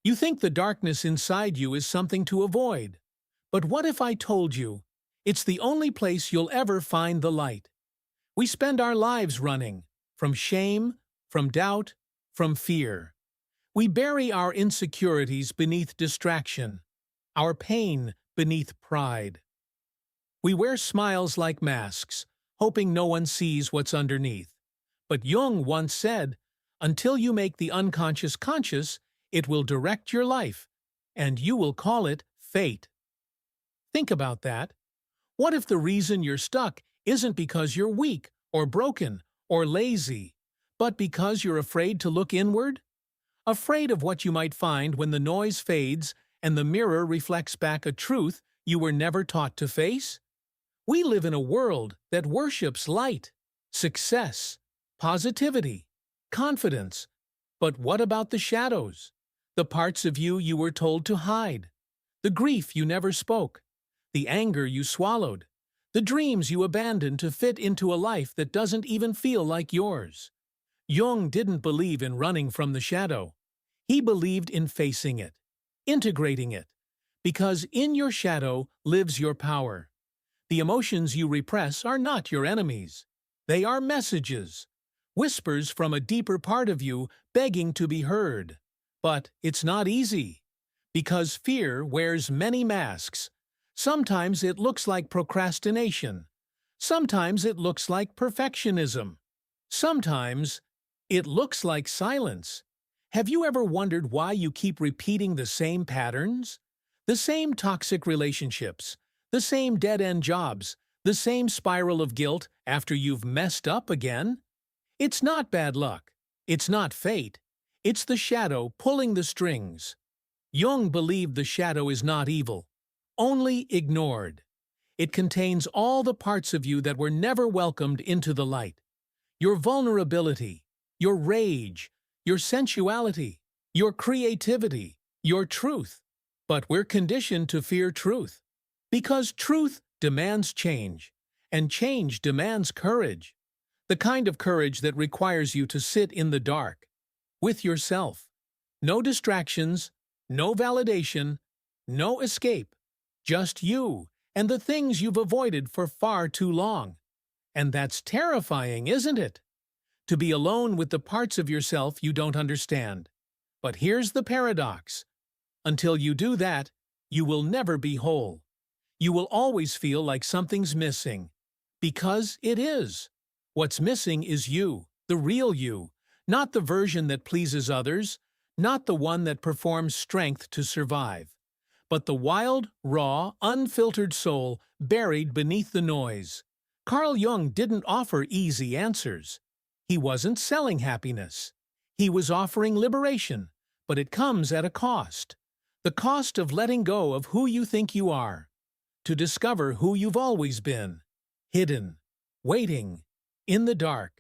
You think the darkness inside you is something to avoid. But what if I told you it's the only place you'll ever find the light? We spend our lives running from shame, from doubt, from fear. We bury our insecurities beneath distraction, our pain beneath pride. We wear smiles like masks, hoping no one sees what's underneath. But Jung once said, until you make the unconscious conscious, it will direct your life, and you will call it fate. Think about that. What if the reason you're stuck isn't because you're weak, or broken, or lazy, but because you're afraid to look inward? Afraid of what you might find when the noise fades and the mirror reflects back a truth you were never taught to face? We live in a world that worships light, success, positivity, confidence. But what about the shadows? The parts of you you were told to hide, the grief you never spoke, the anger you swallowed, the dreams you abandoned to fit into a life that doesn't even feel like yours. Jung didn't believe in running from the shadow. He believed in facing it, integrating it, because in your shadow lives your power. The emotions you repress are not your enemies. They are messages, whispers from a deeper part of you begging to be heard. But it's not easy, because fear wears many masks. Sometimes it looks like procrastination. Sometimes it looks like perfectionism. Sometimes it looks like silence. Have you ever wondered why you keep repeating the same patterns? The same toxic relationships, the same dead-end jobs, the same spiral of guilt after you've messed up again? It's not bad luck. It's not fate. It's the shadow pulling the strings. Jung believed the shadow is not evil, only ignored. It contains all the parts of you that were never welcomed into the light. Your vulnerability, your rage, your sensuality, your creativity, your truth. But we're conditioned to fear truth, because truth demands change, and change demands courage. The kind of courage that requires you to sit in the dark, with yourself. No distractions, no validation, no escape. Just you and the things you've avoided for far too long. And that's terrifying, isn't it? To be alone with the parts of yourself you don't understand. But here's the paradox. Until you do that, you will never be whole. You will always feel like something's missing. Because it is. What's missing is you, the real you, not the version that pleases others, not the one that performs strength to survive, but the wild, raw, unfiltered soul buried beneath the noise. Carl Jung didn't offer easy answers. He wasn't selling happiness. He was offering liberation, but it comes at a cost. The cost of letting go of who you think you are, to discover who you've always been, hidden, waiting, in the dark.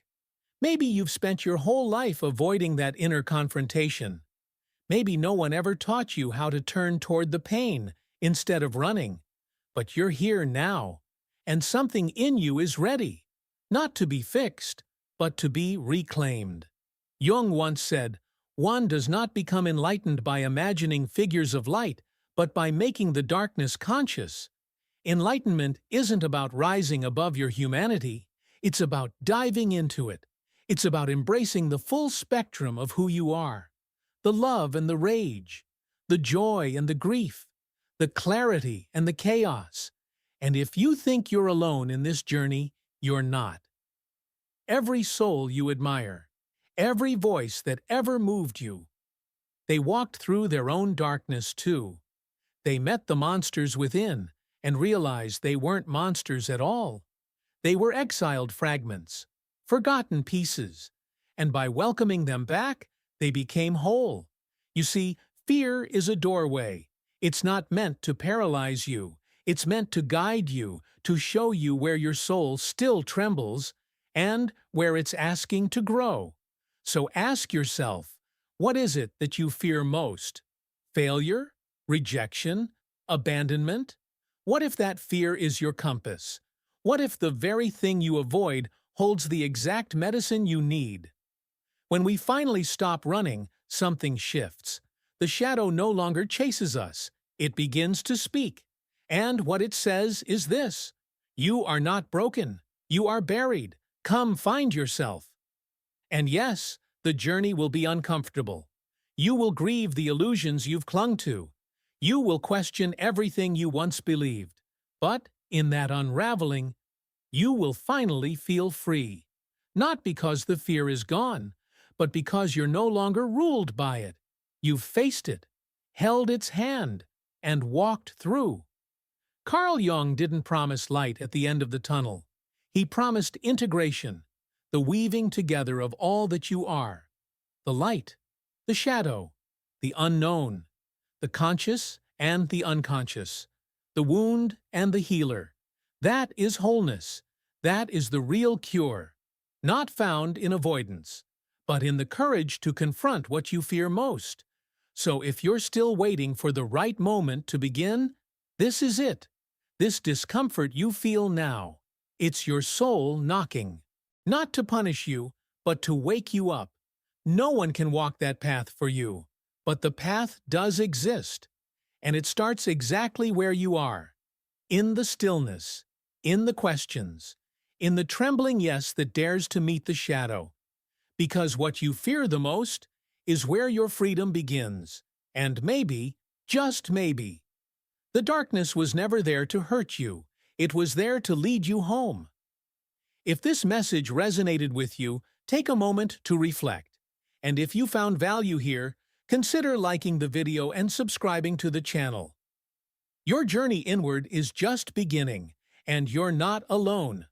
Maybe you've spent your whole life avoiding that inner confrontation. Maybe no one ever taught you how to turn toward the pain instead of running. But you're here now, and something in you is ready, not to be fixed, but to be reclaimed. Jung once said, one does not become enlightened by imagining figures of light, but by making the darkness conscious. Enlightenment isn't about rising above your humanity. It's about diving into it. It's about embracing the full spectrum of who you are. The love and the rage, the joy and the grief, the clarity and the chaos. And if you think you're alone in this journey, you're not. Every soul you admire, every voice that ever moved you, they walked through their own darkness too. They met the monsters within and realized they weren't monsters at all. They were exiled fragments, forgotten pieces, and by welcoming them back, they became whole. You see, fear is a doorway. It's not meant to paralyze you. It's meant to guide you, to show you where your soul still trembles and where it's asking to grow. So ask yourself, what is it that you fear most? Failure? Rejection? Abandonment? What if that fear is your compass? What if the very thing you avoid holds the exact medicine you need? When we finally stop running, something shifts. the shadow no longer chases us. It begins to speak. And what it says is this: "You are not broken. You are buried. Come find yourself." And yes, the journey will be uncomfortable. You will grieve the illusions you've clung to. You will question everything you once believed. But in that unraveling, you will finally feel free. Not because the fear is gone, but because you're no longer ruled by it. You've faced it, held its hand, and walked through. Carl Jung didn't promise light at the end of the tunnel. He promised integration, the weaving together of all that you are: the light, the shadow, the unknown, the conscious and the unconscious, the wound and the healer. That is wholeness. That is the real cure, not found in avoidance, but in the courage to confront what you fear most. So if you're still waiting for the right moment to begin, this is it. This discomfort you feel now, it's your soul knocking. Not to punish you, but to wake you up. No one can walk that path for you, but the path does exist. And it starts exactly where you are. In the stillness, in the questions, in the trembling yes that dares to meet the shadow. Because what you fear the most is where your freedom begins. And maybe, just maybe, the darkness was never there to hurt you. It was there to lead you home. If this message resonated with you, take a moment to reflect. And if you found value here, consider liking the video and subscribing to the channel. Your journey inward is just beginning, and you're not alone.